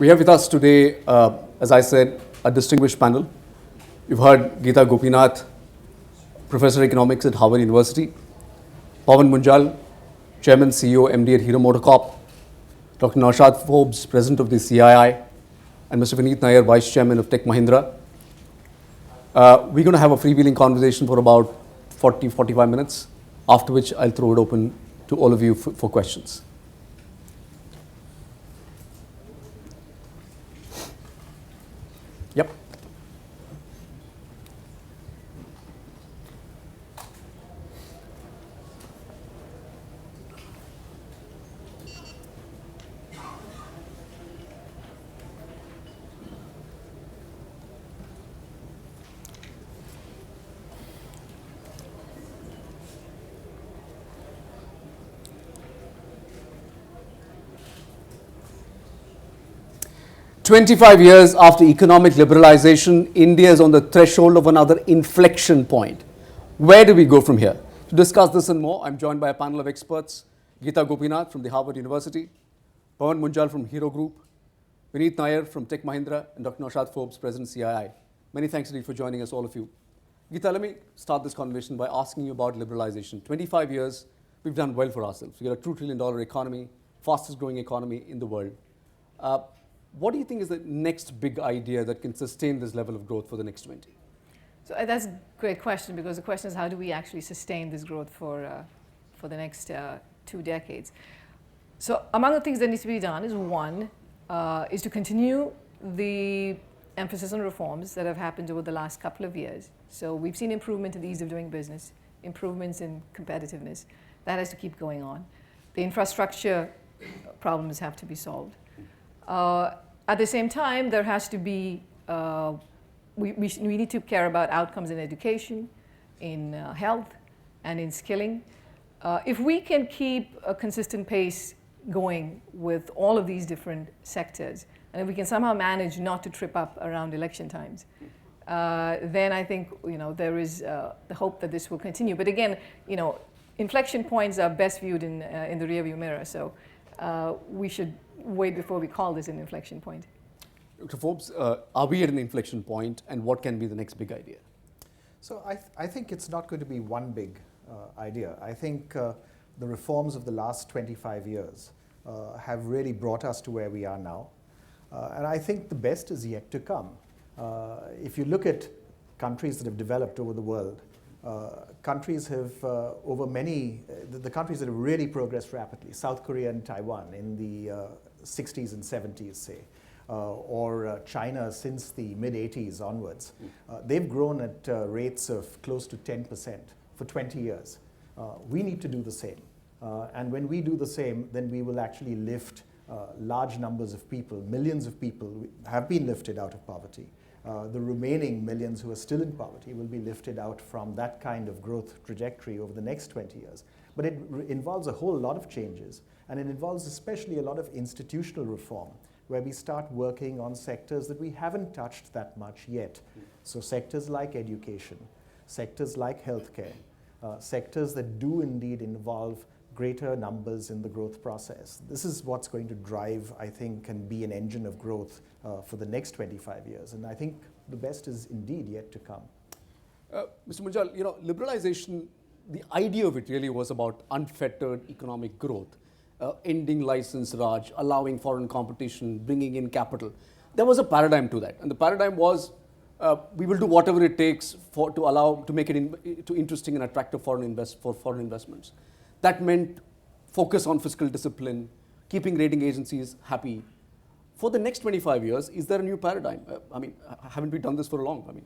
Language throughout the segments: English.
We have with us today, as I said, a distinguished panel. You've heard Geeta Gopinath, Professor of Economics at Harvard University, Pawan Munjal, Chairman, CEO, MD at Hero MotoCorp, Dr. Naushad Forbes, President of the CII, and Mr. Vineet Nair, Vice Chairman of Tech Mahindra. We're going to have a freewheeling conversation for about 45 minutes, after which I'll throw it open to all of you for questions. Yep. 25 years after economic liberalization, India is on the threshold of another inflection point. Where do we go from here? To discuss this and more, I'm joined by a panel of experts. Geeta Gopinath from the Harvard University, Pawan Munjal from Hero Group, Vineet Nair from Tech Mahindra, and Dr. Naushad Forbes, President CII. Many thanks indeed for joining us, all of you. Geeta, let me start this conversation by asking you about liberalization. 25 years, we've done well for ourselves. We're a $2 trillion economy, fastest growing economy in the world. What do you think is the next big idea that can sustain this level of growth for the next 20? So that's a great question, because the question is, how do we actually sustain this growth for the next 2 decades? So among the things that needs to be done is, one, is to continue the emphasis on reforms that have happened over the last couple of years. So we've seen improvement in the ease of doing business, improvements in competitiveness. That has to keep going on. The infrastructure problems have to be solved. At the same time, there has to be, we need to care about outcomes in education, in health, and in skilling. If we can keep a consistent pace going with all of these different sectors, and if we can somehow manage not to trip up around election times, then I think there is the hope that this will continue. But again, inflection points are best viewed in the rearview mirror. So we should wait before we call this an inflection point. Dr. Forbes, are we at an inflection point, and what can be the next big idea? So I think it's not going to be one big idea. I think the reforms of the last 25 years have really brought us to where we are now. And I think the best is yet to come. If you look at countries that have developed over the world, countries have, the countries that have really progressed rapidly, South Korea and Taiwan in the 60s and 70s, say, or China since the mid-80s onwards, they've grown at rates of close to 10% for 20 years. We need to do the same. And when we do the same, then we will actually lift large numbers of people. Millions of people have been lifted out of poverty. The remaining millions who are still in poverty will be lifted out from that kind of growth trajectory over the next 20 years. But it involves a whole lot of changes, and it involves especially a lot of institutional reform, where we start working on sectors that we haven't touched that much yet. So sectors like education, sectors like healthcare, sectors that do indeed involve greater numbers in the growth process. This is what's going to drive, I think, and be an engine of growth for the next 25 years. And I think the best is indeed yet to come. Mr. Munjal, liberalization, the idea of it really was about unfettered economic growth, ending license raj, allowing foreign competition, bringing in capital. There was a paradigm to that. And the paradigm was, we will do whatever it takes to make it interesting and attractive for foreign investments. That meant focus on fiscal discipline, keeping rating agencies happy. For the next 25 years, is there a new paradigm? Haven't we done this for long?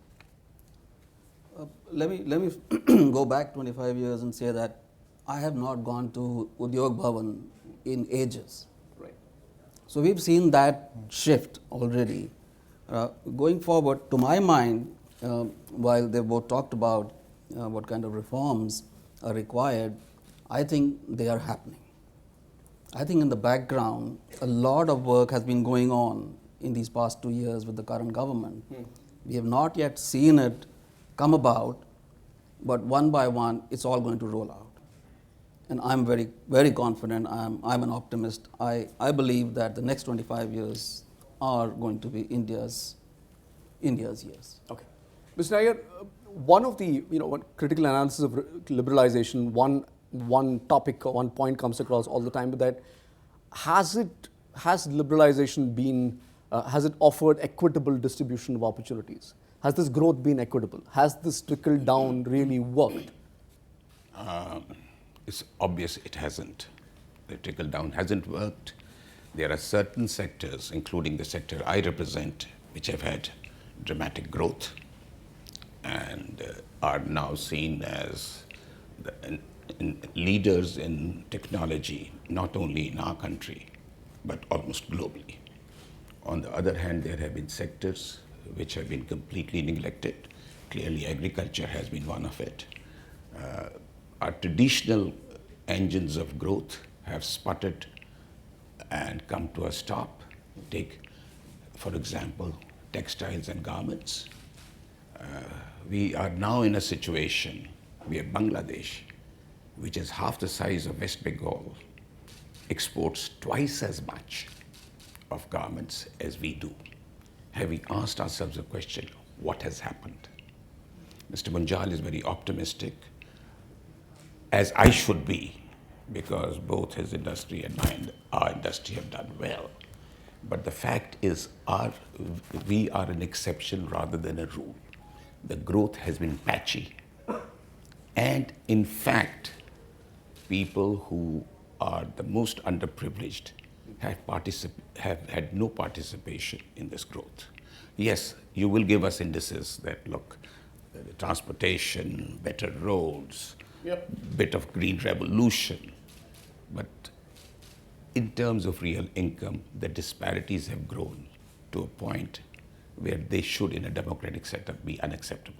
Let me go back 25 years and say that I have not gone to Udyog Bhavan in ages. Right. So we've seen that shift already. Going forward, to my mind, while they both talked about what kind of reforms are required, I think they are happening. I think in the background, a lot of work has been going on in these past 2 years with the current government. We have not yet seen it come about, but one by one, it's all going to roll out. And I'm very, very confident. I'm an optimist. I believe that the next 25 years are going to be India's years. Okay. Mr. Nair, one of the, one critical analysis of liberalization, one topic or one point comes across all the time, but that has liberalization been, has it offered equitable distribution of opportunities? Has this growth been equitable? Has this trickle down really worked? It's obvious it hasn't. The trickle down hasn't worked. There are certain sectors, including the sector I represent, which have had dramatic growth and are now seen as leaders in technology, not only in our country, but almost globally. On the other hand, there have been sectors which have been completely neglected. Clearly, agriculture has been one of it. Our traditional engines of growth have sputtered and come to a stop. Take, for example, textiles and garments. We are now in a situation where Bangladesh, which is half the size of West Bengal, exports twice as much of garments as we do. Have we asked ourselves the question, what has happened? Mr. Munjal is very optimistic, as I should be, because both his industry and our industry have done well. But the fact is, we are an exception rather than a rule. The growth has been patchy. And in fact, people who are the most underprivileged have had no participation in this growth. Yes, you will give us indices that look, transportation, better roads, bit of green revolution, but in terms of real income, the disparities have grown to a point where they should, in a democratic setup, be unacceptable.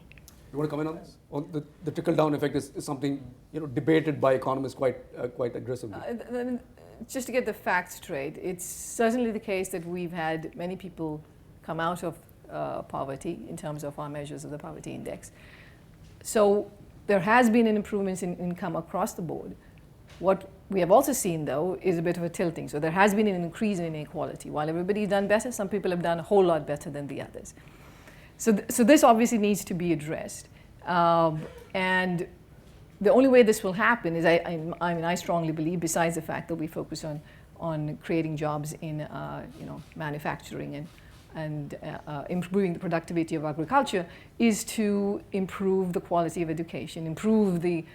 You want to comment on this? On the trickle-down effect is something debated by economists quite aggressively. Just to get the facts straight, it's certainly the case that we've had many people come out of poverty in terms of our measures of the poverty index. So there has been an improvement in income across the board. What we have also seen, though, is a bit of a tilting. So there has been an increase in inequality. While everybody's done better, some people have done a whole lot better than the others. So this obviously needs to be addressed. And the only way this will happen is, I strongly believe, besides the fact that we focus on creating jobs in manufacturing and improving the productivity of agriculture, is to improve the quality of education, improve the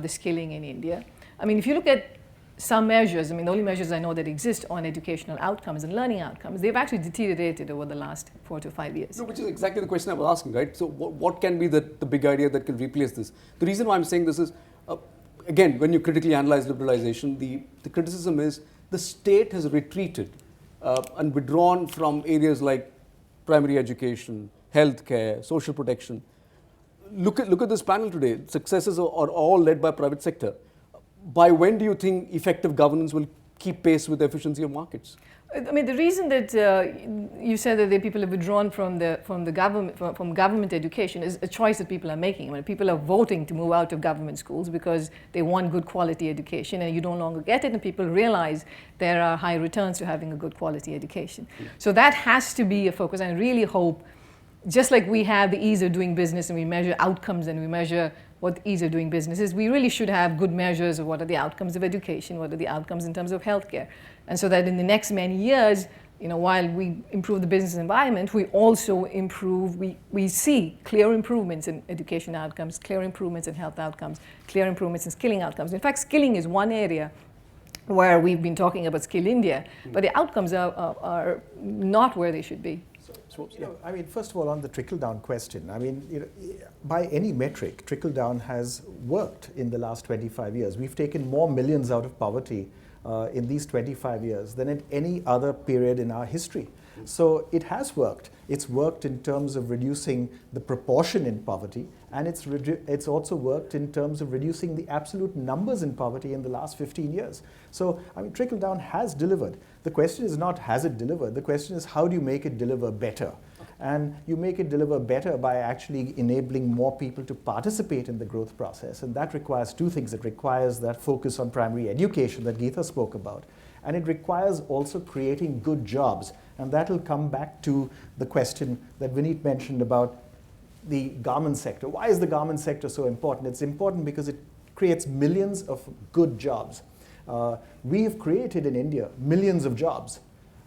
skilling in India. I mean, if you look at some measures, the only measures I know that exist on educational outcomes and learning outcomes, they've actually deteriorated over the last 4 to 5 years. No, which is exactly the question I was asking, right? So what can be the big idea that can replace this? The reason why I'm saying this is, again, when you critically analyze liberalization, the criticism is the state has retreated and withdrawn from areas like primary education, healthcare, social protection. Look at this panel today. Successes are all led by private sector. By when do you think effective governance will keep pace with the efficiency of markets? I mean, the reason that you said that the people have withdrawn from government education is a choice that people are making. I mean, people are voting to move out of government schools because they want good quality education, and you no longer get it, and people realize there are high returns to having a good quality education. So that has to be a focus. I really hope, just like we have the ease of doing business and we measure outcomes and we measure what ease of doing business is, we really should have good measures of what are the outcomes of education, what are the outcomes in terms of healthcare. And so that in the next many years, while we improve the business environment, we also improve, we see clear improvements in education outcomes, clear improvements in health outcomes, clear improvements in skilling outcomes. In fact, skilling is one area where we've been talking about Skill India, but the outcomes are not where they should be. First of all, on the trickle-down question, by any metric, trickle-down has worked in the last 25 years. We've taken more millions out of poverty in these 25 years than at any other period in our history. So it has worked. It's worked in terms of reducing the proportion in poverty, and it's also worked in terms of reducing the absolute numbers in poverty in the last 15 years. So, trickle-down has delivered. The question is not has it delivered, the question is how do you make it deliver better? And you make it deliver better by actually enabling more people to participate in the growth process. And that requires two things. It requires that focus on primary education that Geeta spoke about. And it requires also creating good jobs. And that will come back to the question that Vineet mentioned about the garment sector. Why is the garment sector so important? It's important because it creates millions of good jobs. We have created in India millions of jobs.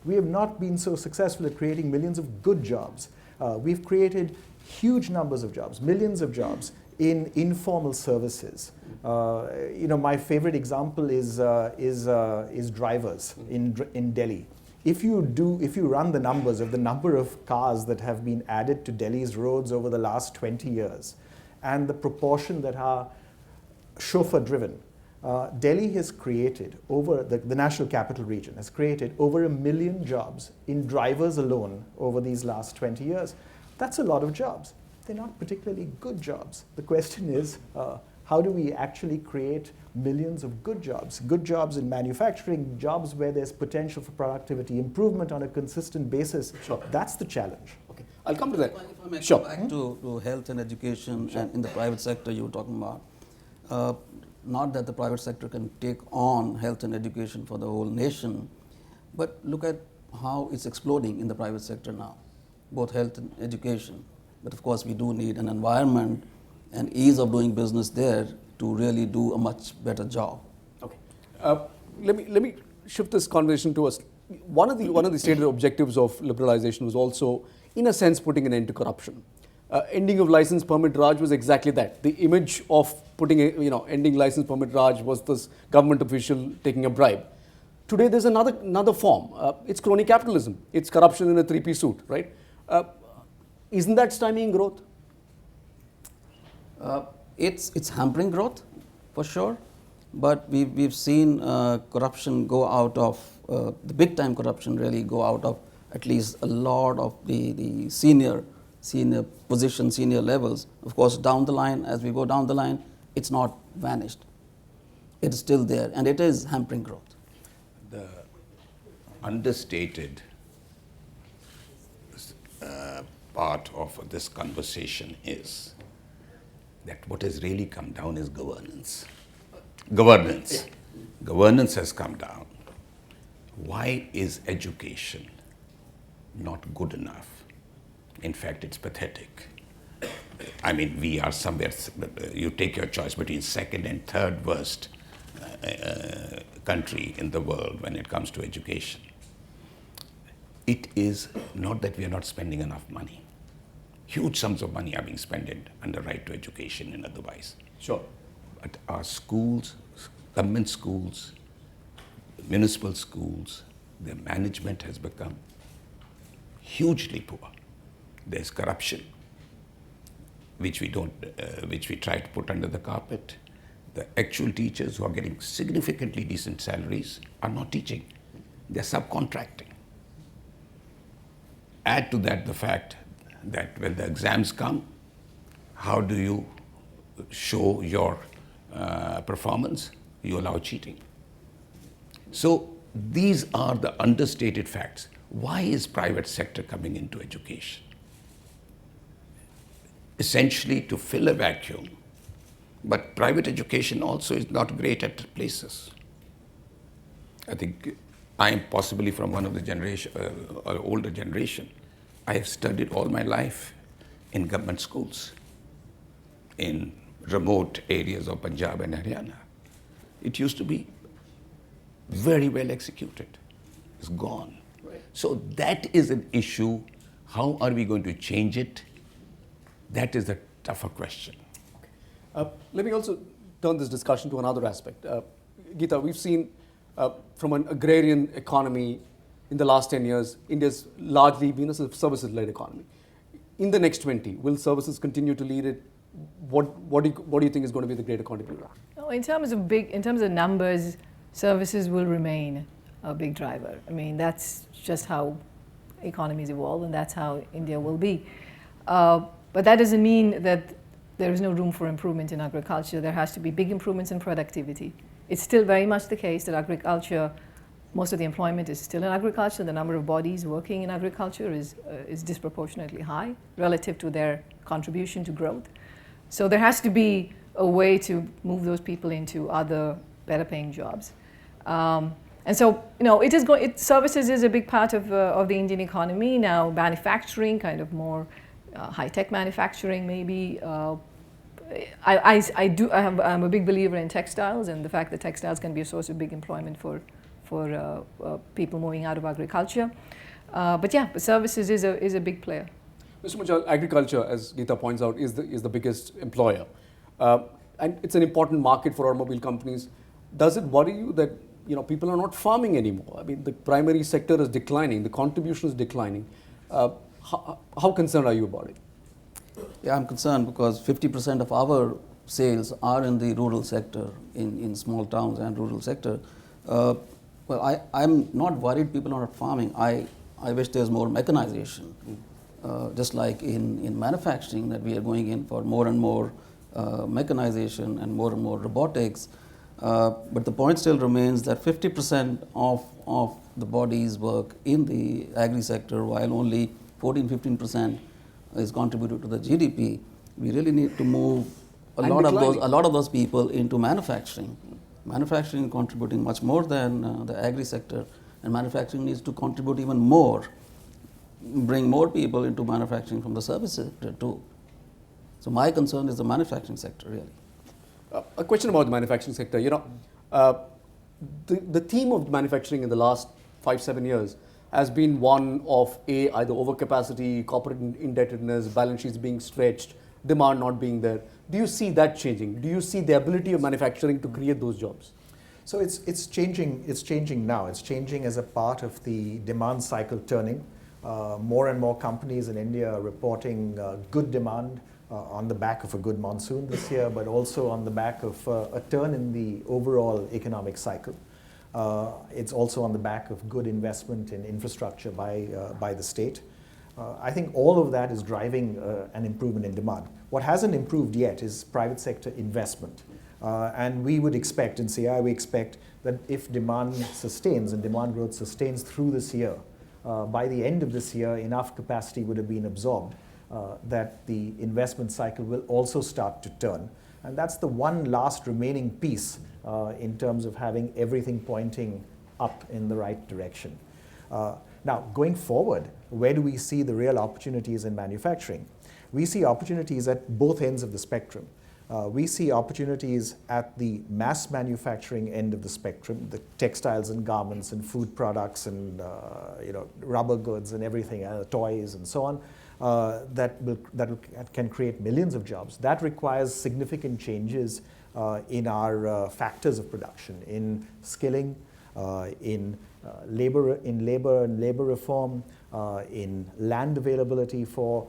We have not been so successful at creating millions of good jobs. We've created huge numbers of jobs, millions of jobs in informal services. My favorite example is drivers in Delhi. If you run the numbers of the number of cars that have been added to Delhi's roads over the last 20 years, and the proportion that are chauffeur-driven, Delhi has created the National Capital Region has created over 1 million jobs in drivers alone over these last 20 years. That's a lot of jobs. They're not particularly good jobs. The question is, how do we actually create millions of good jobs in manufacturing, jobs where there's potential for productivity improvement on a consistent basis? Sure. That's the challenge. Okay, I'll come to that. If I may Sure. go back to health and education and in the private sector you were talking about. Not that the private sector can take on health and education for the whole nation, but look at how it's exploding in the private sector now, both health and education. But of course we do need an environment and ease of doing business there to really do a much better job. Okay. Let me shift this conversation to us. One of the stated objectives of liberalization was also, in a sense, putting an end to corruption. Ending of license permit Raj was exactly that. The image of ending license permit Raj was this government official taking a bribe. Today there's another form. It's crony capitalism. It's corruption in a three-piece suit, right? Isn't that stymieing growth? It's hampering growth, for sure, but we've seen corruption go out of, the big time corruption really go out of at least a lot of the senior positions, senior levels. Of course, down the line, as we go down the line, it's not vanished. It's still there, and it is hampering growth. The understated part of this conversation is that what has really come down is governance. Governance has come down. Why is education not good enough? In fact, it's pathetic. I mean, we are somewhere, you take your choice between second and third worst country in the world when it comes to education. It is not that we are not spending enough money. Huge sums of money are being spent under right to education and otherwise. Sure. But our schools, government schools, municipal schools, their management has become hugely poor. There's corruption, which we try to put under the carpet. The actual teachers who are getting significantly decent salaries are not teaching. They're subcontracting. Add to that the fact that when the exams come, how do you show your performance? You allow cheating. So these are the understated facts. Why is private sector coming into education? Essentially to fill a vacuum. But private education also is not great at places. I think I am possibly from one of the older generation. I have studied all my life in government schools in remote areas of Punjab and Haryana. It used to be very well executed. It's gone. Right. So that is an issue. How are we going to change it? That is the tougher question. Let me also turn this discussion to another aspect. Geeta, we've seen from an agrarian economy in the last 10 years, India's largely been a services-led economy. In the next 20, will services continue to lead it? What do you think is going to be the greater contributor? No, in terms of numbers, services will remain a big driver. I mean, that's just how economies evolve, and that's how India will be. But that doesn't mean that there is no room for improvement in agriculture. There has to be big improvements in productivity. It's still very much the case that agriculture, most of the employment is still in agriculture. The number of bodies working in agriculture is disproportionately high relative to their contribution to growth. So there has to be a way to move those people into other better paying jobs. And so, it is services is a big part of the Indian economy now. Manufacturing, kind of more high-tech manufacturing, maybe. I'm a big believer in textiles, and the fact that textiles can be a source of big employment for people moving out of agriculture. But services is a big player. Mr. Munjal, agriculture, as Geeta points out, is the biggest employer. And it's an important market for automobile companies. Does it worry you that people are not farming anymore? I mean, the primary sector is declining, the contribution is declining. How concerned are you about it? Yeah, I'm concerned because 50% of our sales are in the rural sector, in small towns and rural sector. Well, I'm not worried people are not farming. I wish there's more mechanization. Just like in manufacturing, that we are going in for more and more mechanization and more robotics. But the point still remains that 50% of the bodies work in the agri sector, while only 14-15% is contributed to the GDP. We really need to move a lot of those people into manufacturing. Manufacturing is contributing much more than the agri sector, and manufacturing needs to contribute even more, bring more people into manufacturing from the service sector too. So my concern is the manufacturing sector, really. A question about the manufacturing sector. The theme of manufacturing in the last 5-7 years has been one of either overcapacity, corporate indebtedness, balance sheets being stretched, demand not being there. Do you see that changing? Do you see the ability of manufacturing to create those jobs? So it's changing. It's changing now. It's changing as a part of the demand cycle turning. More and more companies in India are reporting good demand on the back of a good monsoon this year, but also on the back of a turn in the overall economic cycle. It's also on the back of good investment in infrastructure by the state. I think all of that is driving an improvement in demand. What hasn't improved yet is private sector investment. And we would expect, in CI, we expect that if demand sustains and demand growth sustains through this year, by the end of this year, enough capacity would have been absorbed that the investment cycle will also start to turn. And that's the one last remaining piece in terms of having everything pointing up in the right direction. Now, going forward, where do we see the real opportunities in manufacturing? We see opportunities at both ends of the spectrum. We see opportunities at the mass manufacturing end of the spectrum, the textiles and garments and food products and rubber goods and everything, toys and so on, that can create millions of jobs. That requires significant changes in our factors of production, in skilling, in labor reform, in land availability for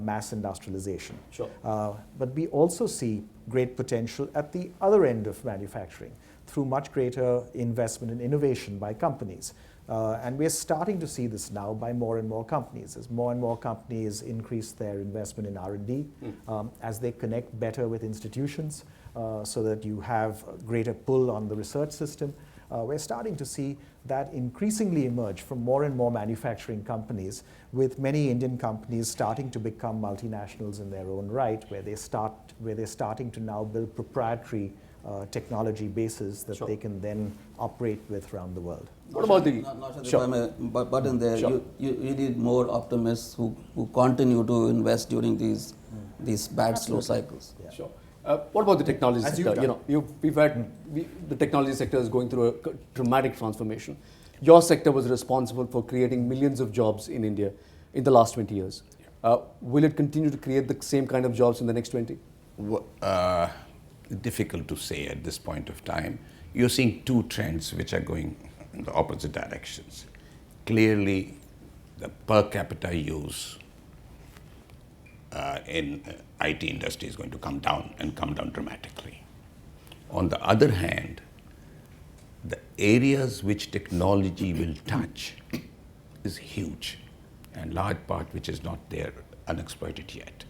mass industrialization. Sure. But we also see great potential at the other end of manufacturing through much greater investment in innovation by companies. And we're starting to see this now by more and more companies. As more and more companies increase their investment in R&D, as they connect better with institutions so that you have greater pull on the research system, we're starting to see that increasingly emerge from more and more manufacturing companies, with many Indian companies starting to become multinationals in their own right, where they're starting to now build proprietary technology bases that Sure. they can then operate with around the world. What about the... Sure. But in there, Sure. you need more optimists who continue to invest during these bad, slow cycles. Yeah. Sure. What about the technology As sector? you've done. The technology sector is going through a dramatic transformation. Your sector was responsible for creating millions of jobs in India in the last 20 years. Will it continue to create the same kind of jobs in the next 20? Difficult to say at this point of time. You're seeing two trends which are going in the opposite directions. Clearly, the per capita use in IT industry is going to come down and come down dramatically. On the other hand, the areas which technology will touch is huge, and large part which is not there, unexploited yet.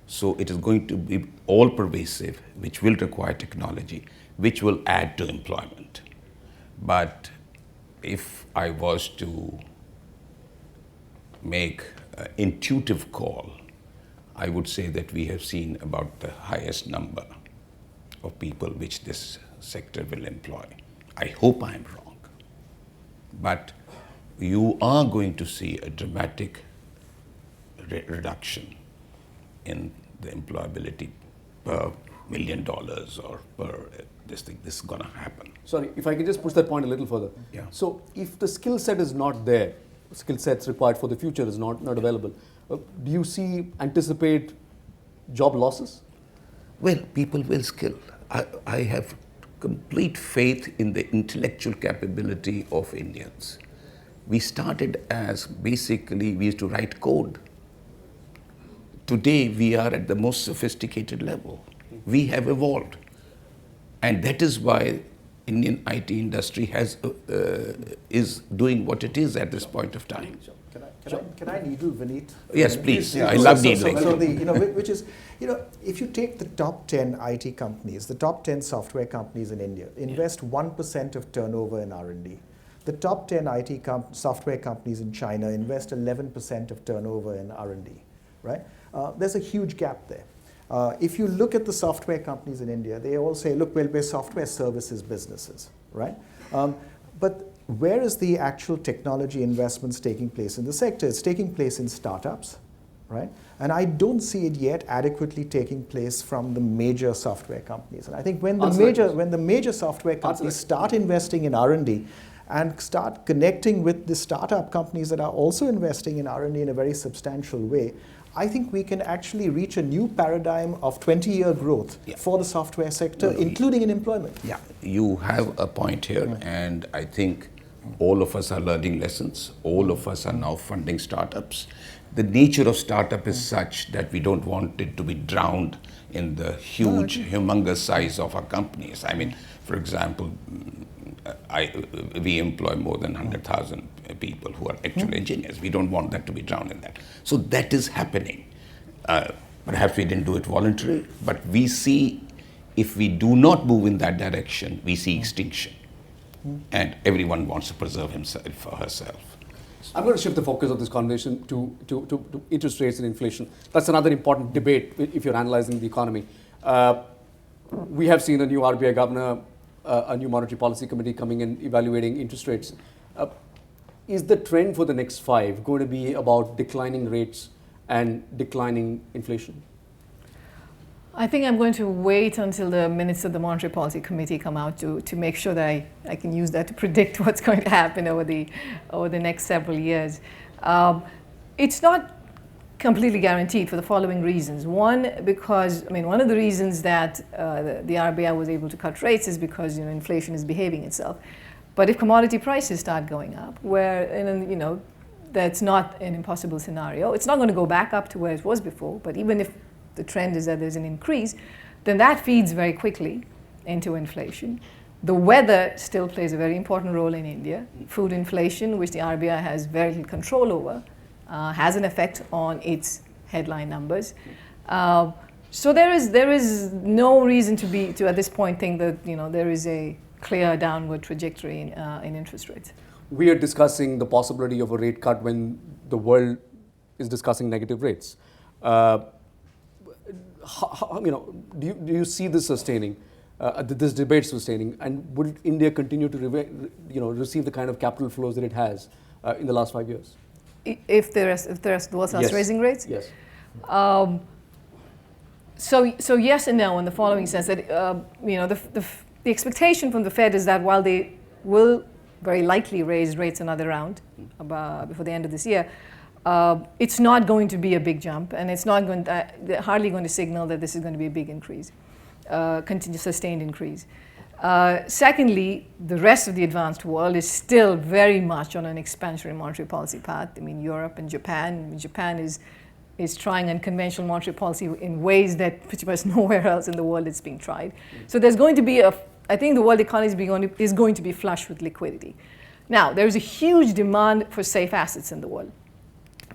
So it is going to be all pervasive, which will require technology, which will add to employment. But if I was to make an intuitive call, I would say that we have seen about the highest number of people which this sector will employ. I hope I am wrong. but you are going to see a dramatic reduction in the employability per $1 million or per this thing. This is going to happen. Sorry, if I can just push that point a little further. Yeah. So if the skill set is not there, skill sets required for the future is not available, do you anticipate job losses? Well, people will skill. I have complete faith in the intellectual capability of Indians. We started as basically, we used to write code. Today, we are at the most sophisticated level. We have evolved. And that is why Indian IT industry is doing what it is at this point of time. Can I needle Vineet? Yes, please. Yeah. I love needling. Which is, if you take the top 10 IT companies, the top 10 software companies in India, invest 1% of turnover in R&D. The top 10 IT software companies in China invest 11% of turnover in R&D, right? There's a huge gap there. If you look at the software companies in India, they all say, look, we're software services businesses, right? But where is the actual technology investments taking place in the sector? It's taking place in startups, right? And I don't see it yet adequately taking place from the major software companies. And I think when the major software companies start investing in R&D and start connecting with the startup companies that are also investing in R&D in a very substantial way, I think we can actually reach a new paradigm of 20-year growth for the software sector, including in employment. Yeah, you have a point here, and I think all of us are learning lessons. All of us are now funding startups. The nature of startup is such that we don't want it to be drowned in the huge, humongous size of our companies. I mean, for example, we employ more than 100,000 people who are actual engineers. We don't want that to be drowned in that. So that is happening. Perhaps we didn't do it voluntarily, but we see if we do not move in that direction, we see extinction. And everyone wants to preserve himself or herself. I'm going to shift the focus of this conversation to interest rates and inflation. That's another important debate if you're analyzing the economy. We have seen a new RBI governor, a new monetary policy committee coming in evaluating interest rates. Is the trend for the next 5 going to be about declining rates and declining inflation? I think I'm going to wait until the minutes of the Monetary Policy Committee come out to make sure that I can use that to predict what's going to happen over the next several years. It's not completely guaranteed for the following reasons. One, because one of the reasons that the RBI was able to cut rates is because inflation is behaving itself. But if commodity prices start going up, that's not an impossible scenario. It's not going to go back up to where it was before, but even if the trend is that there's an increase, then that feeds very quickly into inflation. The weather still plays a very important role in India. Food inflation, which the RBI has very little control over, has an effect on its headline numbers. So there is no reason to at this point think that there is a clear downward trajectory in interest rates. We are discussing the possibility of a rate cut when the world is discussing negative rates. Do you see this sustaining, this debate sustaining, and would India continue to receive the kind of capital flows that it has in the last 5 years? If there are raising rates? Yes. So yes and no in the following sense that the expectation from the Fed is that while they will very likely raise rates another round before the end of this year, it's not going to be a big jump, and it's not going they're hardly going to signal that this is going to be a big increase, sustained increase. Secondly, the rest of the advanced world is still very much on an expansionary monetary policy path. Europe and Japan. Japan is trying unconventional monetary policy in ways that pretty much nowhere else in the world is being tried. So there's going to be I think the world economy is going to be flush with liquidity. Now, there is a huge demand for safe assets in the world.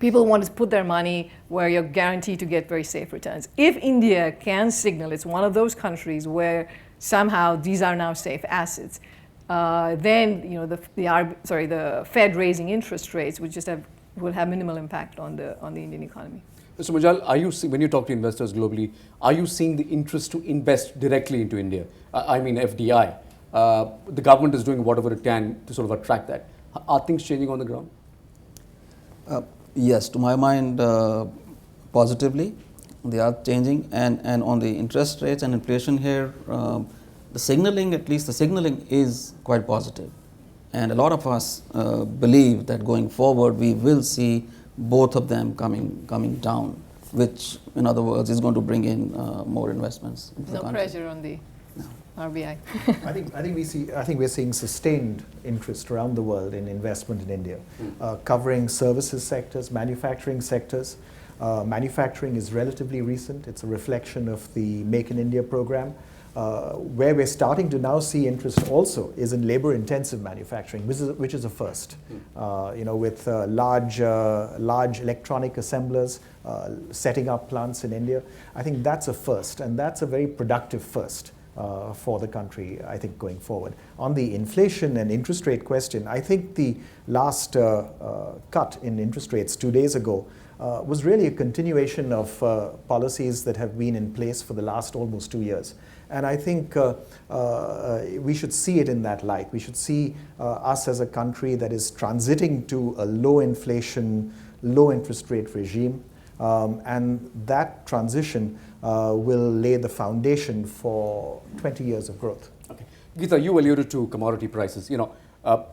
People want to put their money where you're guaranteed to get very safe returns. If India can signal it's one of those countries where somehow these are now safe assets, then the Fed raising interest rates will have minimal impact on the Indian economy. Mr. Mujal, when you talk to investors globally, are you seeing the interest to invest directly into India? FDI. The government is doing whatever it can to sort of attract that. Are things changing on the ground? Yes, to my mind, positively, they are changing. And on the interest rates and inflation here, the signaling, at least the signaling is quite positive. And a lot of us believe that going forward, we will see both of them coming down, which, in other words, is going to bring in more investments into the No country. pressure on the RBI. I think we're seeing sustained interest around the world in investment in India, covering services sectors, manufacturing sectors. Manufacturing is relatively recent. It's a reflection of the Make in India program. Where we're starting to now see interest also is in labor-intensive manufacturing, which is a first. With large electronic assemblers setting up plants in India. I think that's a first, and that's a very productive first for the country, I think, going forward. On the inflation and interest rate question, I think the last cut in interest rates 2 days ago was really a continuation of policies that have been in place for the last almost 2 years. And I think we should see it in that light. We should see us as a country that is transiting to a low inflation, low interest rate regime. And that transition will lay the foundation for 20 years of growth. Okay. Geeta, you alluded to commodity prices.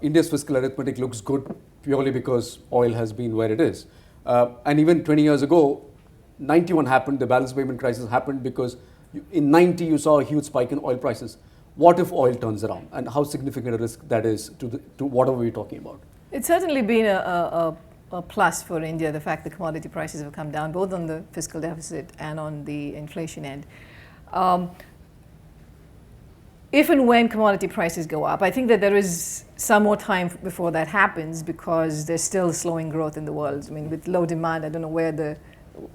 India's fiscal arithmetic looks good purely because oil has been where it is. And even 20 years ago, 91 happened, the balance payment crisis happened because in 90 you saw a huge spike in oil prices. What if oil turns around, and how significant a risk that is to whatever we're talking about? It's certainly been a plus for India, the fact that commodity prices have come down, both on the fiscal deficit and on the inflation end. If and when commodity prices go up, I think that there is some more time before that happens because there's still slowing growth in the world. I mean, with low demand, I don't know where the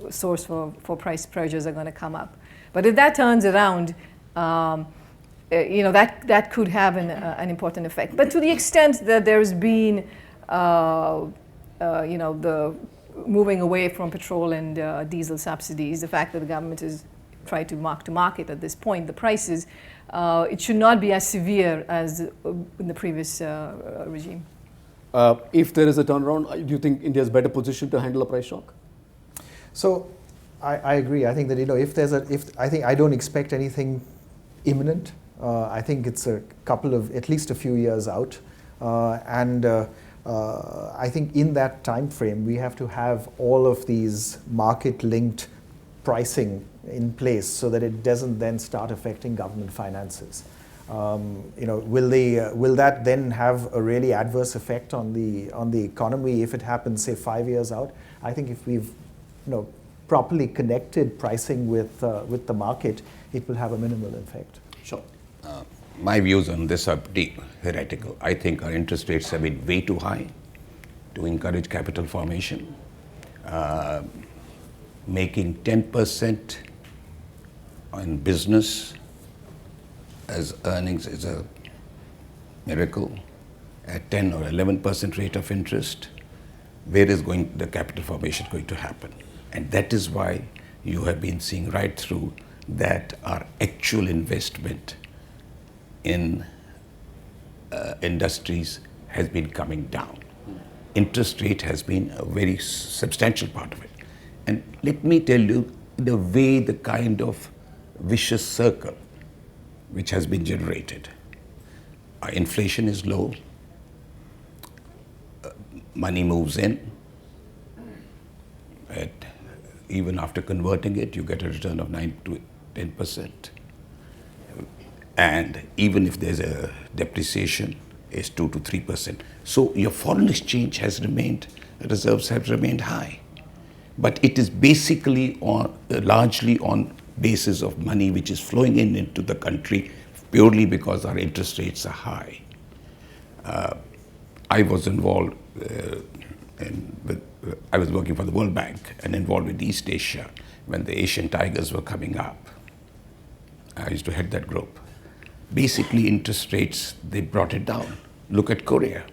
source for price pressures are going to come up. But if that turns around, that could have an important effect. But to the extent that there's been, the moving away from petrol and diesel subsidies, the fact that the government has tried to market at this point the prices, it should not be as severe as in the previous regime. If there is a turnaround, do you think India is better positioned to handle a price shock? So I agree. I think that I don't expect anything imminent. I think it's at least a few years out, and I think in that time frame we have to have all of these market-linked pricing in place so that it doesn't then start affecting government finances. Will that then have a really adverse effect on the economy if it happens, say, 5 years out? I think if we've properly connected pricing with the market, it will have a minimal effect. Sure. My views on this are deep heretical. I think our interest rates have been way too high to encourage capital formation. Making 10% on business as earnings is a miracle. At 10 or 11% rate of interest, where is the capital formation going to happen? And that is why you have been seeing right through that our actual investment in industries has been coming down. Interest rate has been a very substantial part of it. And let me tell you the kind of vicious circle which has been generated. Our inflation is low, money moves in, even after converting it, you get a return of 9 to 10%. And even if there's a depreciation, it's 2 to 3%. So your foreign exchange has remained, reserves have remained high. But it is basically largely on basis of money which is flowing into the country purely because our interest rates are high. I was involved I was working for the World Bank and involved with East Asia when the Asian tigers were coming up. I used to head that group. Basically, interest rates, they brought it down. Look at Korea.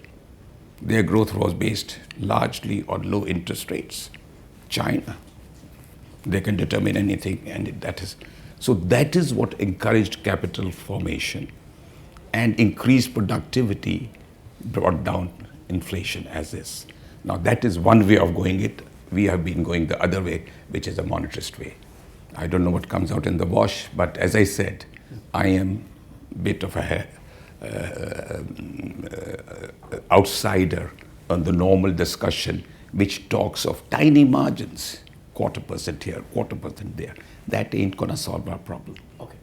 Their growth was based largely on low interest rates. China, they can determine anything, and that is what encouraged capital formation and increased productivity, brought down inflation as is. Now that is one way of going it. We have been going the other way, which is a monetarist way. I don't know what comes out in the wash, but as I said, I am a bit of a outsider on the normal discussion, which talks of tiny margins, 1/4% here, 1/4% there. That ain't gonna solve our problem. Okay.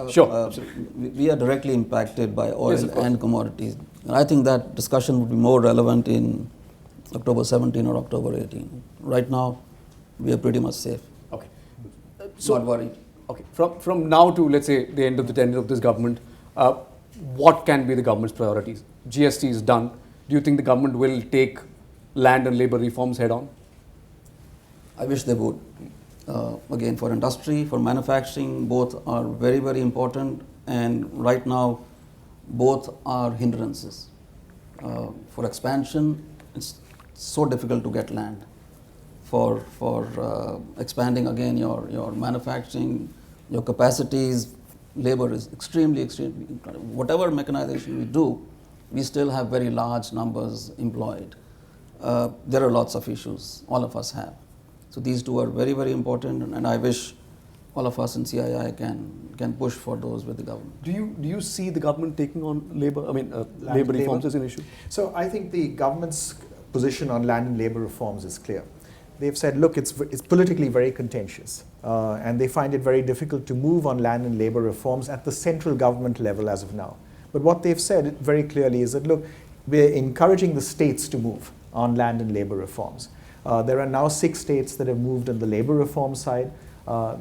Sure. We are directly impacted by oil Yes, of course. and commodities. And I think that discussion would be more relevant in October 17 or October 18. Right now, we are pretty much safe. Okay. Not worried. Okay. From now to, let's say, the end of the tenure of this government, what can be the government's priorities? GST is done. Do you think the government will take land and labor reforms head on? I wish they would. Again, for industry, for manufacturing, both are very, very important. And right now, both are hindrances. For expansion, it's so difficult to get land. For expanding again your manufacturing, your capacities, labor is extremely. Whatever mechanization we do, we still have very large numbers employed. There are lots of issues, all of us have. So these two are very, very important, and I wish all of us in CII can push for those with the government. Do you see the government taking on labor Land reforms labor? as an issue? So I think the government's position on land and labor reforms is clear. They've said, look, it's politically very contentious, and they find it very difficult to move on land and labor reforms at the central government level as of now. But what they've said very clearly is that, look, we're encouraging the states to move on land and labor reforms. There are now 6 states that have moved on the labor reform side.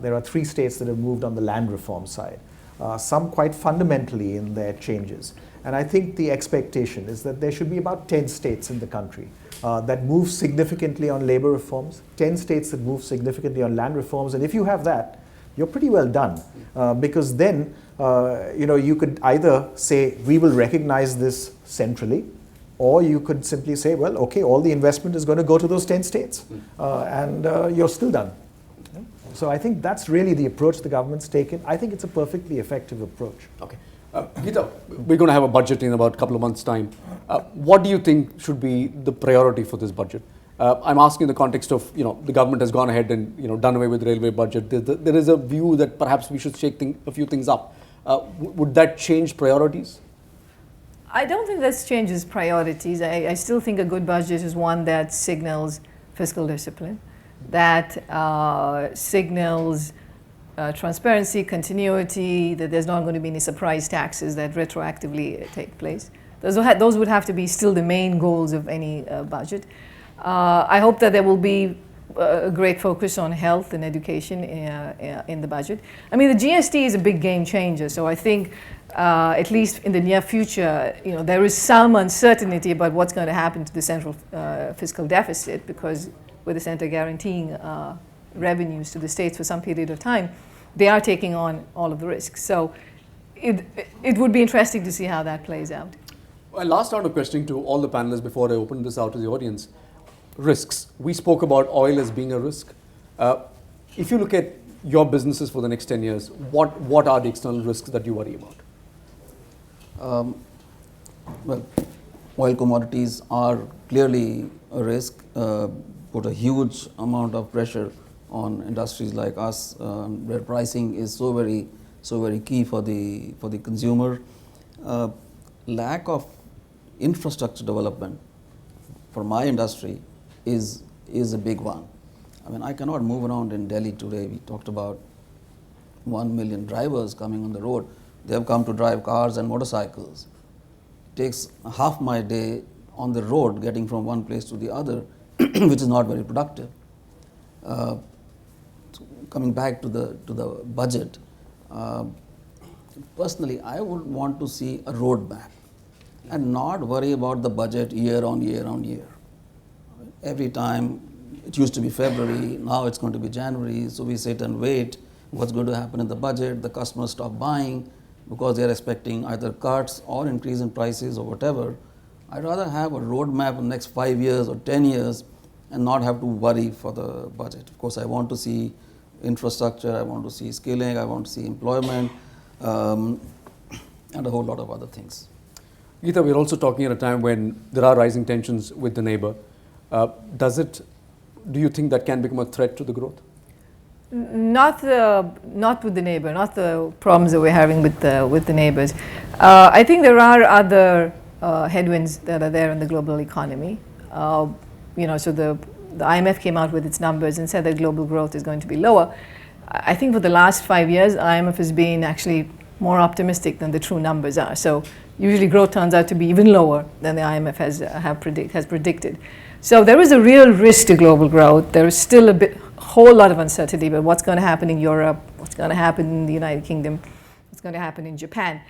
There are 3 states that have moved on the land reform side, some quite fundamentally in their changes. And I think the expectation is that there should be about 10 states in the country that move significantly on labor reforms, 10 states that move significantly on land reforms. And if you have that, you're pretty well done, because then you could either say, we will recognize this centrally, or you could simply say, well, okay, all the investment is going to go to those 10 states, and you're still done. So I think that's really the approach the government's taken. I think it's a perfectly effective approach. Okay. Geeta, we're going to have a budget in about a couple of months' time. What do you think should be the priority for this budget? I'm asking in the context of, the government has gone ahead and, done away with the railway budget. There is a view that perhaps we should shake a few things up. Would that change priorities? I don't think that changes priorities. I still think a good budget is one that signals fiscal discipline, that signals transparency, continuity, that there's not going to be any surprise taxes that retroactively take place. Those would have to be still the main goals of any budget. I hope that there will be a great focus on health and education in the budget. I mean, the GST is a big game changer, so I think at least in the near future, there is some uncertainty about what's going to happen to the central fiscal deficit, because with the center guaranteeing revenues to the states for some period of time, they are taking on all of the risks. So it would be interesting to see how that plays out. Well, last round of questioning to all the panelists before I open this out to the audience. Risks. We spoke about oil as being a risk. If you look at your businesses for the next 10 years, what are the external risks that you worry about? Well, oil commodities are clearly a risk, put a huge amount of pressure on industries like us, where pricing is so very key for the consumer. Lack of infrastructure development for my industry is a big one. I mean, I cannot move around in Delhi today. We talked about 1 million drivers coming on the road. They have come to drive cars and motorcycles. It takes half my day on the road getting from one place to the other, which is not very productive. Coming back to the budget, personally, I would want to see a roadmap and not worry about the budget year on year on year. Every time, it used to be February, now it's going to be January, so we sit and wait what's going to happen in the budget. The customers stop buying because they're expecting either cuts or increase in prices or whatever. I'd rather have a roadmap in the next 5 years or 10 years and not have to worry for the budget. Of course, I want to see infrastructure, I want to see skilling, I want to see employment, and a whole lot of other things. Geeta, we're also talking at a time when there are rising tensions with the neighbor. Do you think that can become a threat to the growth? Not with the neighbor, not the problems that we're having with the neighbors. I think there are other headwinds that are there in the global economy. So the IMF came out with its numbers and said that global growth is going to be lower. I think for the last 5 years, IMF has been actually more optimistic than the true numbers are. So usually growth turns out to be even lower than the IMF has predicted. So there is a real risk to global growth. There is still a whole lot of uncertainty about what's going to happen in Europe, what's going to happen in the United Kingdom, what's going to happen in Japan.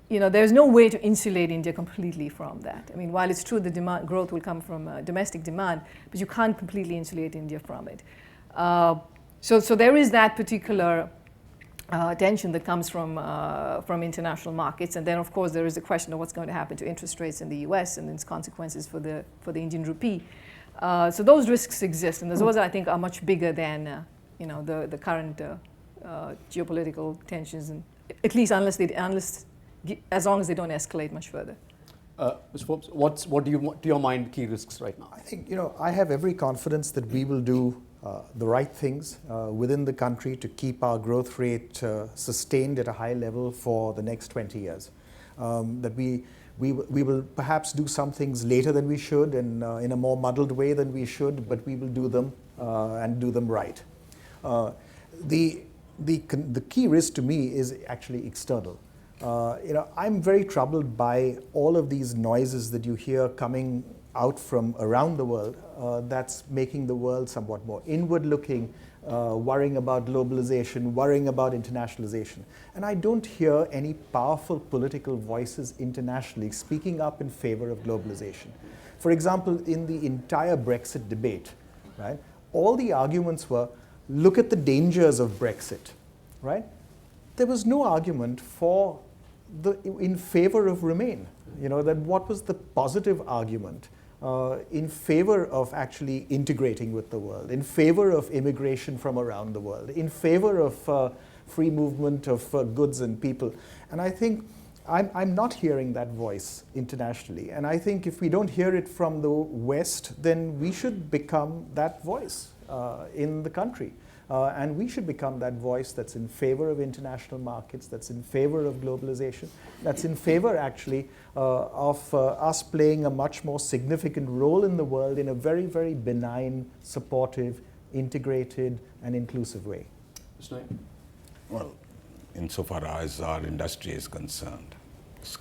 There's no way to insulate India completely from that. I mean, while it's true the growth will come from domestic demand, but you can't completely insulate India from it. So there is that particular tension that comes from international markets, and then of course there is the question of what's going to happen to interest rates in the U.S. and its consequences for the Indian rupee. So those risks exist, and those I think are much bigger than the current geopolitical tensions, and at least as long as they don't escalate much further. Mr. Forbes, what do you, to your mind, key risks right now? I think, I have every confidence that we will do the right things within the country to keep our growth rate sustained at a high level for the next 20 years. That we will perhaps do some things later than we should and in a more muddled way than we should, but we will do them and do them right. The key risk to me is actually external. I'm very troubled by all of these noises that you hear coming out from around the world that's making the world somewhat more inward looking, worrying about globalization, worrying about internationalization. And I don't hear any powerful political voices internationally speaking up in favor of globalization. For example, in the entire Brexit debate, right, all the arguments were, look at the dangers of Brexit, right? There was no argument in favor of Remain. That what was the positive argument in favor of actually integrating with the world, in favor of immigration from around the world, in favor of free movement of goods and people. And I think I'm not hearing that voice internationally. And I think if we don't hear it from the West, then we should become that voice in the country. And we should become that voice that's in favor of international markets, that's in favor of globalization, that's in favor actually of us playing a much more significant role in the world in a very, very benign, supportive, integrated, and inclusive way. Mr. Naik? Well, insofar as our industry is concerned,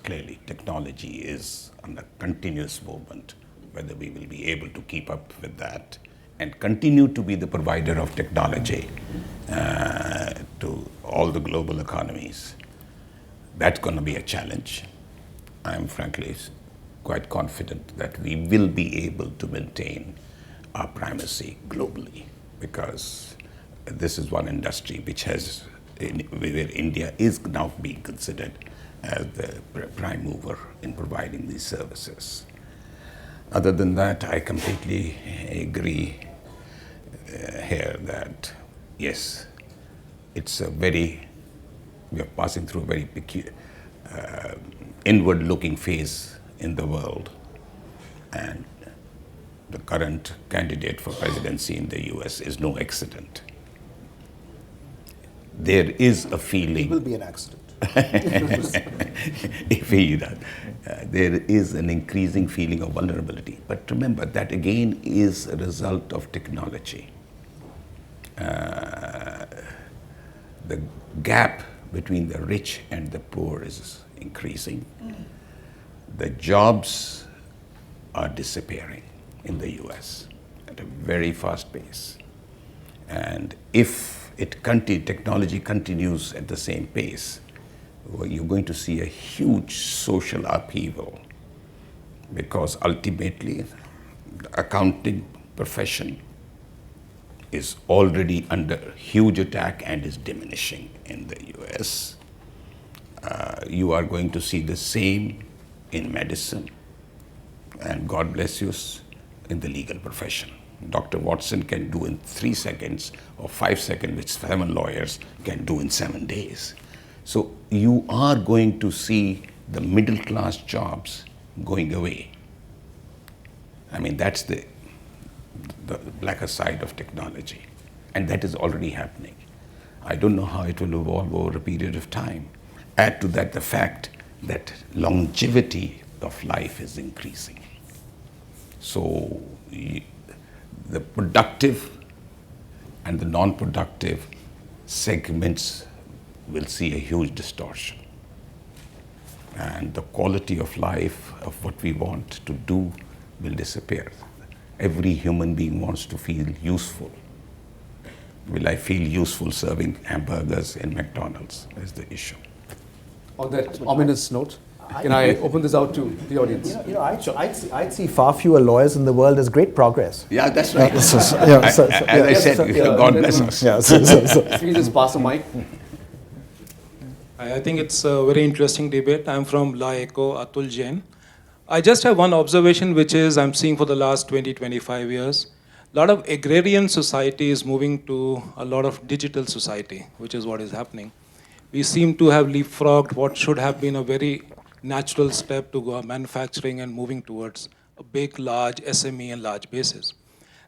clearly technology is on a continuous movement. Whether we will be able to keep up with that and continue to be the provider of technology to all the global economies, that's going to be a challenge. I'm frankly quite confident that we will be able to maintain our primacy globally, because this is one industry which has, where India is now being considered as the prime mover in providing these services. Other than that, I completely agree here that, yes, we are passing through a very inward-looking phase in the world, and the current candidate for presidency in the US is no accident. There is a feeling... It will be an accident. There is an increasing feeling of vulnerability. But remember, that again is a result of technology. The gap between the rich and the poor is increasing. The jobs are disappearing in the US at a very fast pace. And if technology continues at the same pace, well, you're going to see a huge social upheaval, because ultimately the accounting profession is already under huge attack and is diminishing in the US. You are going to see the same in medicine, and God bless you, in the legal profession. Dr. Watson can do in 3 seconds or 5 seconds, which 7 lawyers can do in 7 days. So you are going to see the middle class jobs going away. I mean, that's the blacker side of technology. And that is already happening. I don't know how it will evolve over a period of time. Add to that the fact that longevity of life is increasing. So the productive and the non-productive segments will see a huge distortion. And the quality of life of what we want to do will disappear. Every human being wants to feel useful. Will I feel useful serving hamburgers in McDonald's is the issue. On that ominous note, can I open this out to the audience? I'd see far fewer lawyers in the world as great progress. Yeah, that's right. As I said, God bless us. Can you just pass the mic? I think it's a very interesting debate. I'm from La Eco, Atul Jain. I just have one observation, which is I'm seeing for the last 20, 25 years, a lot of agrarian society is moving to a lot of digital society, which is what is happening. We seem to have leapfrogged what should have been a very natural step to go manufacturing and moving towards a big, large SME and large bases.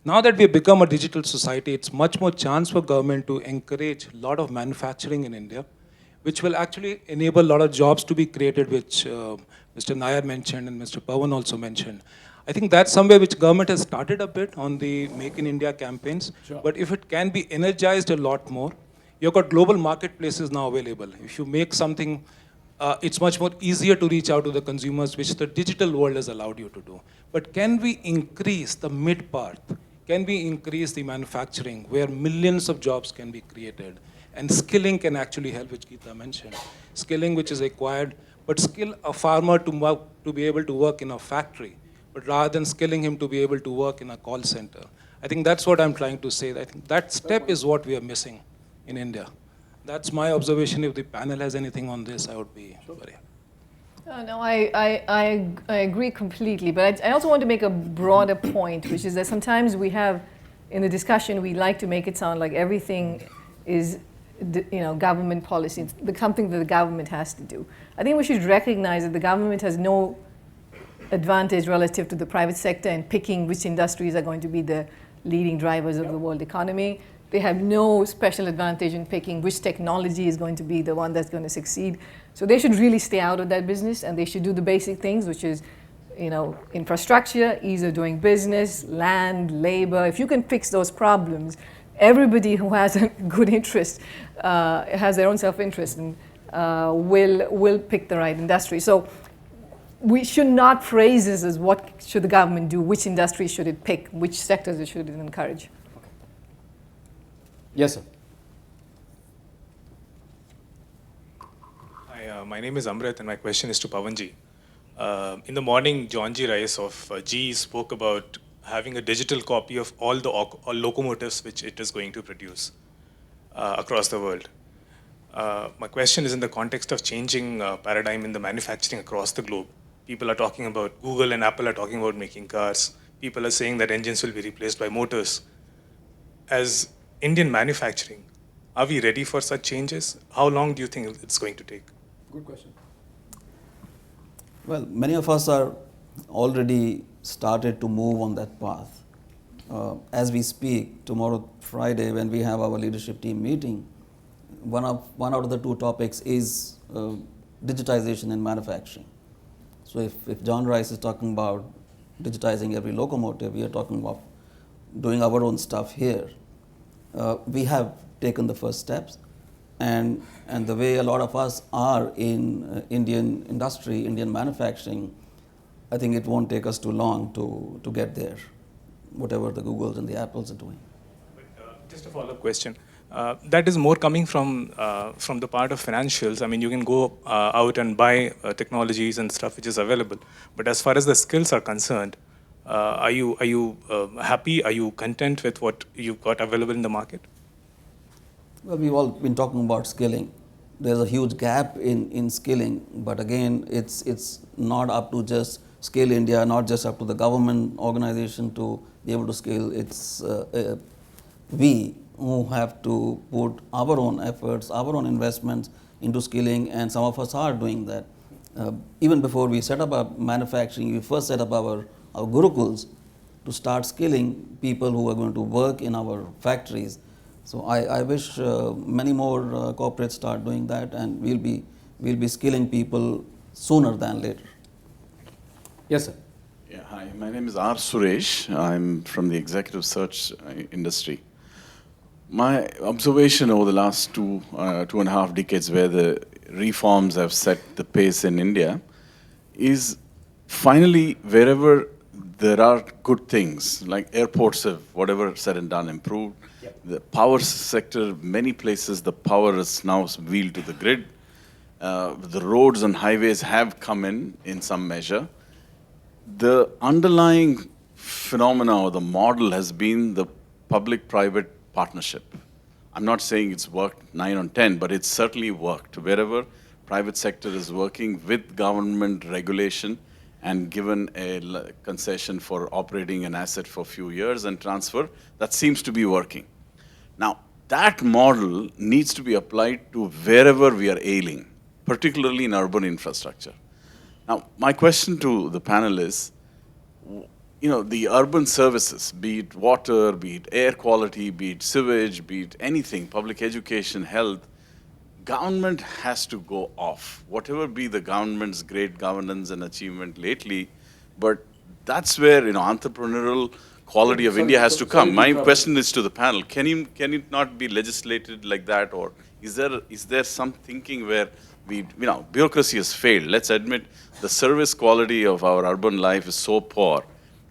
Now that we've become a digital society, it's much more chance for government to encourage a lot of manufacturing in India, which will actually enable a lot of jobs to be created, which Mr. Nair mentioned and Mr. Pawan also mentioned. I think that's somewhere which government has started a bit on the Make in India campaigns, but if it can be energized a lot more, you've got global marketplaces now available. If you make something, it's much more easier to reach out to the consumers, which the digital world has allowed you to do. But can we increase the mid part? Can we increase the manufacturing where millions of jobs can be created? And skilling can actually help, which Geeta mentioned. Skilling which is required, but skill a farmer to be able to work in a factory, but rather than skilling him to be able to work in a call center. I think that's what I'm trying to say. I think that step is what we are missing in India. That's my observation. If the panel has anything on this, I would be very happy. No, I agree completely, but I also want to make a broader point, which is that sometimes we have, in the discussion, we like to make it sound like everything is, government policy, it's something that the government has to do. I think we should recognize that the government has no advantage relative to the private sector in picking which industries are going to be the leading drivers of the world economy. They have no special advantage in picking which technology is going to be the one that's going to succeed. So they should really stay out of that business, and they should do the basic things, which is, infrastructure, ease of doing business, land, labor. If you can fix those problems, everybody who has a good interest, has their own self-interest, and will pick the right industry. So we should not phrase this as what should the government do, which industry should it pick, which sectors it should it encourage. Yes, sir. Hi, my name is Amrit, and my question is to Pawanji. In the morning, John G. Rice of GE spoke about having a digital copy of all locomotives which it is going to produce across the world. My question is in the context of changing paradigm in the manufacturing across the globe. People are talking about, Google and Apple are talking about making cars. People are saying that engines will be replaced by motors. As Indian manufacturing, are we ready for such changes? How long do you think it's going to take? Good question. Well, many of us are already started to move on that path. As we speak, tomorrow, Friday, when we have our leadership team meeting, one out of the two topics is digitization in manufacturing. So if John Rice is talking about digitizing every locomotive, we are talking about doing our own stuff here. We have taken the first steps, and the way a lot of us are in Indian industry, Indian manufacturing, I think it won't take us too long to get there, whatever the Googles and the Apples are doing. But, just a follow-up question. That is more coming from the part of financials. I mean, you can go out and buy technologies and stuff which is available. But as far as the skills are concerned, are you happy? Are you content with what you've got available in the market? Well, we've all been talking about skilling. There's a huge gap in skilling, but again, it's not up to just Skill India, not just up to the government organization to be able to scale. It's we who have to put our own efforts, our own investments into skilling, and some of us are doing that. even before we set up our manufacturing, we first set up our gurukuls to start skilling people who are going to work in our factories. So I wish many more corporates start doing that, and we'll be skilling people sooner than later. Yes, sir. Yeah, hi, my name is R. Suresh. I'm from the executive search industry. My observation over the last 2.5 decades, where the reforms have set the pace in India, is finally wherever there are good things, like airports have, whatever said and done, improved. Yep. The power sector, many places the power is now wheeled to the grid. The roads and highways have come in some measure. The underlying phenomena or the model has been the public-private partnership. I'm not saying it's worked 9 on 10, but it's certainly worked. Wherever private sector is working with government regulation and given a concession for operating an asset for a few years and transfer, that seems to be working. Now, that model needs to be applied to wherever we are ailing, particularly in urban infrastructure. Now, my question to the panel is, you know, the urban services, be it water, be it air quality, be it sewage, be it anything, public education, health, government has to go off. Whatever be the government's great governance and achievement lately, but that's where, you know, entrepreneurial quality of India has to come. My question is to the panel, can it not be legislated like that, or is there some thinking where bureaucracy has failed. Let's admit the service quality of our urban life is so poor.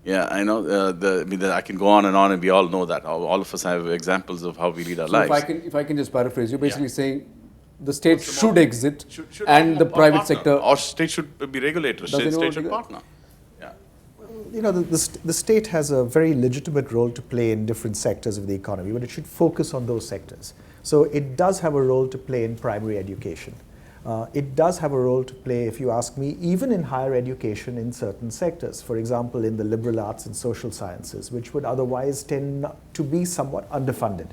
Yeah, I know. I can go on, and we all know that. All of us have examples of how we lead our lives. If I can just paraphrase, you're basically saying the state should exit, and the private partner. sector, or state should be regulated. State should partner. Yeah. You know, the state has a very legitimate role to play in different sectors of the economy, but it should focus on those sectors. So it does have a role to play in primary education. It does have a role to play, if you ask me, even in higher education in certain sectors. For example, in the liberal arts and social sciences, which would otherwise tend to be somewhat underfunded,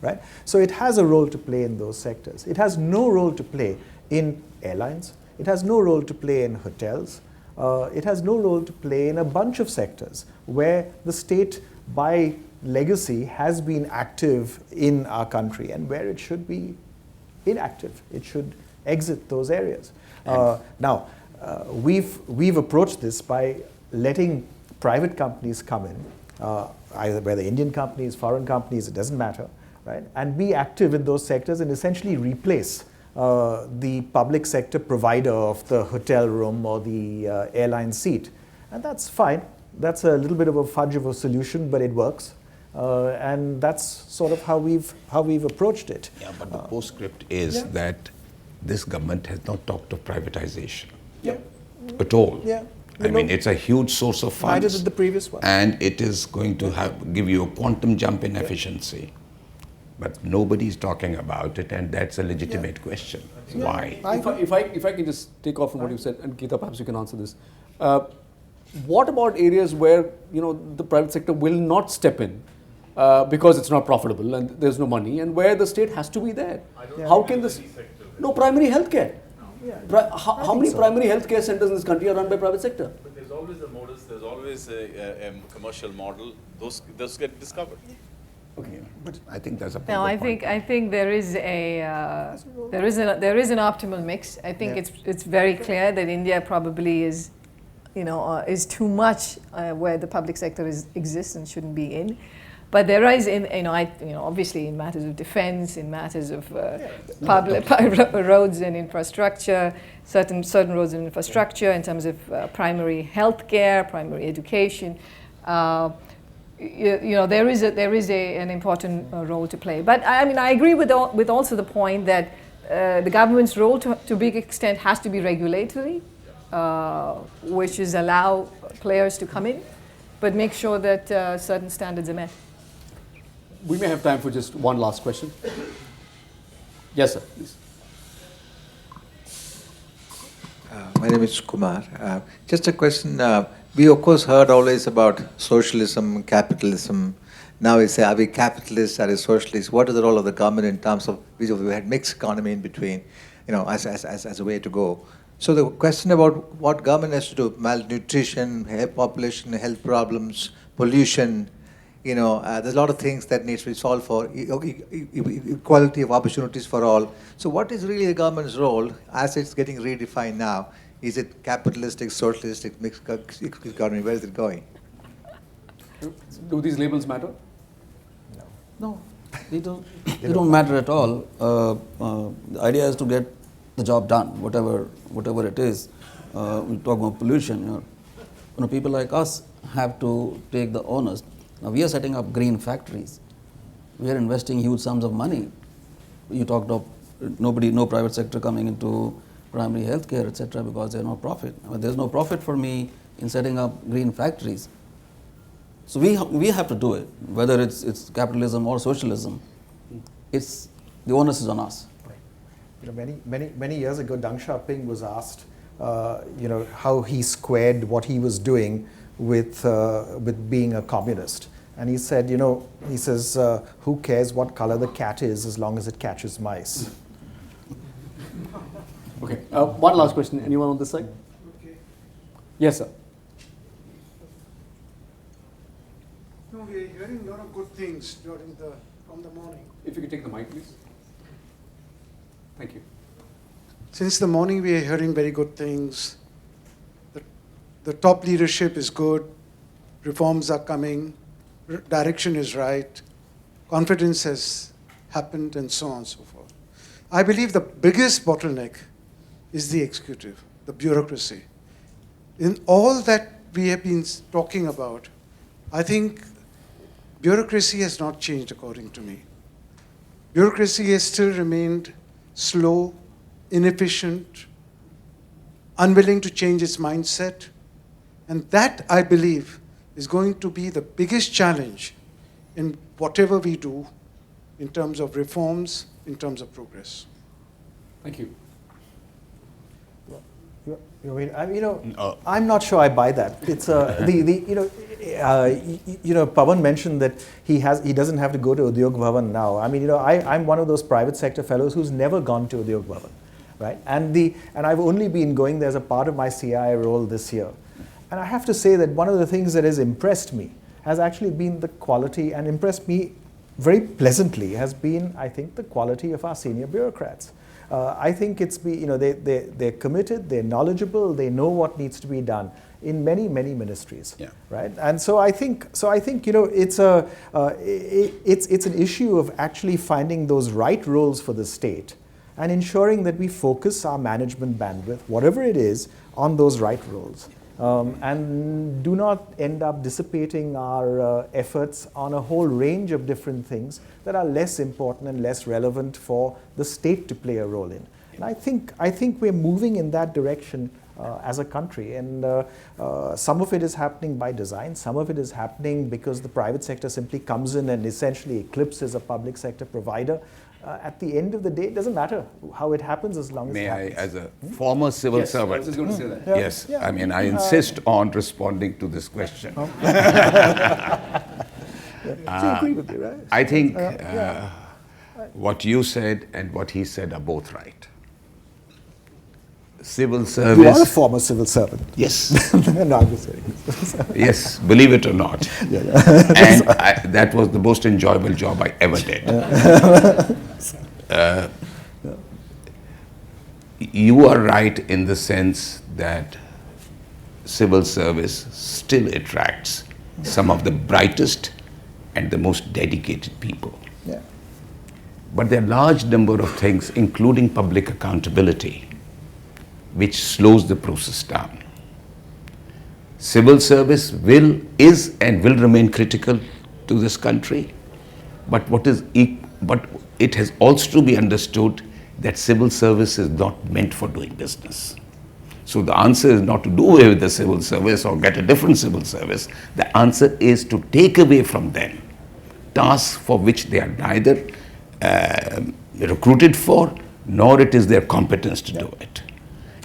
right? So it has a role to play in those sectors. It has no role to play in airlines. It has no role to play in hotels. It has no role to play in a bunch of sectors where the state, by legacy, has been active in our country and where it should be inactive. It should exit those areas. Now, we've approached this by letting private companies come in, either whether Indian companies, foreign companies, it doesn't matter, right? And be active in those sectors and essentially replace the public sector provider of the hotel room or the airline seat. And that's fine. That's a little bit of a fudge of a solution, but it works. And that's sort of how we've approached it. Yeah, but the postscript is that this government has not talked of privatization at all. Yeah. I mean, it's a huge source of funds. Neither did the previous one. And it is going to give you a quantum jump in efficiency. But nobody's talking about it, and that's a legitimate question. Why? if I can just take off from what you said, and Geeta, perhaps you can answer this. What about areas where the private sector will not step in because it's not profitable and there's no money, and where the state has to be there? How can this? No, primary healthcare. How many primary healthcare centers in this country are run by private sector? But there's always a modus, there's always a commercial model. Those get discovered. Okay, but I think that's a No, I think there is an optimal mix. I think it's very clear that India probably is too much where the public sector exists and shouldn't be in. But there is, obviously in matters of defense, in matters of public roads and infrastructure, certain roads and infrastructure, in terms of primary health care, primary education, there is an important role to play. But I mean, I agree with also the point that the government's role to a big extent has to be regulatory, which is allow players to come in, but make sure that certain standards are met. We may have time for just one last question. Yes, sir, please. My name is Kumar. Just a question. We of course heard always about socialism, capitalism. Now we say, are we capitalists, are we socialists? What is the role of the government in terms of, we had mixed economy in between, as a way to go. So the question about what government has to do, malnutrition, population, health problems, pollution, there's a lot of things that needs to be solved for equality of opportunities for all. So what is really the government's role as it's getting redefined now? Is it capitalistic, socialistic, mixed economy? Where is it going? Do these labels matter? No, they don't matter at all. The idea is to get the job done, whatever it is. We talk about pollution. People like us have to take the onus. Now we are setting up green factories. We are investing huge sums of money. You talked of no private sector coming into primary healthcare, etc., because there's no profit. There's no profit for me in setting up green factories. So we have to do it, whether it's capitalism or socialism. The onus is on us. Many years ago, Deng Xiaoping was asked, how he squared what he was doing with being a communist, and he said, who cares what color the cat is as long as it catches mice. Okay. One last question. Anyone on this side? Okay. Yes, sir. No, we are hearing a lot of good things from the morning. If you could take the mic, please. Thank you. Since the morning, we are hearing very good things. The top leadership is good. Reforms are coming. Direction is right. Confidence has happened, and so on and so forth. I believe the biggest bottleneck is the executive, the bureaucracy. In all that we have been talking about, I think bureaucracy has not changed, according to me. Bureaucracy has still remained slow, inefficient, unwilling to change its mindset. And that, I believe, is going to be the biggest challenge in whatever we do in terms of reforms, in terms of progress. Thank you. I'm not sure I buy that. It's Pawan mentioned that he doesn't have to go to Udyog Bhavan now. I'm one of those private sector fellows who's never gone to Udyog Bhavan, right? And I've only been going there as a part of my CI role this year. And I have to say that one of the things that has impressed me has actually been the quality, and impressed me very pleasantly, has been, I think, the quality of our senior bureaucrats. I think they're committed, they're knowledgeable, they know what needs to be done in many ministries, right? And so I think it's an issue of actually finding those right roles for the state and ensuring that we focus our management bandwidth, whatever it is, on those right roles. And do not end up dissipating our efforts on a whole range of different things that are less important and less relevant for the state to play a role in. And I think we're moving in that direction as a country, and some of it is happening by design, some of it is happening because the private sector simply comes in and essentially eclipses a public sector provider. At the end of the day, it doesn't matter how it happens as long as it happens. May I, as a former civil servant, I was just going to say that. yes, I mean, I insist on responding to this question. I agree with you, right? I think what you said and what he said are both right. Civil service. You are a former civil servant. Yes. No, I'm just kidding. Yes, believe it or not. And that was the most enjoyable job I ever did. You are right in the sense that civil service still attracts some of the brightest and the most dedicated people. Yeah. But there are a large number of things, including public accountability, which slows the process down. Civil service is and will remain critical to this country, but it has also to be understood that civil service is not meant for doing business. So the answer is not to do away with the civil service or get a different civil service. The answer is to take away from them tasks for which they are neither recruited for, nor it is their competence to do it.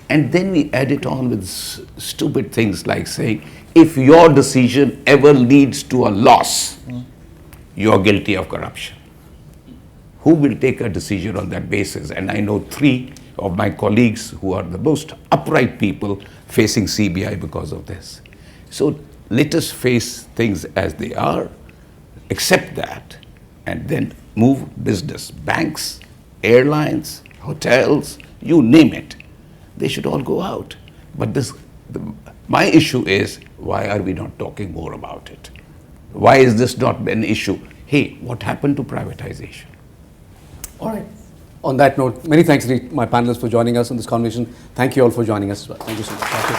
And then we add it on with stupid things like saying, if your decision ever leads to a loss, you are guilty of corruption. Who will take a decision on that basis? And I know 3 of my colleagues who are the most upright people facing CBI because of this. So let us face things as they are, accept that, and then move business. Banks, airlines, hotels, you name it, they should all go out. But my issue is, why are we not talking more about it? Why is this not an issue? Hey, what happened to privatization? All right. On that note, many thanks to my panelists for joining us in this conversation. Thank you all for joining us as well. Thank you so much.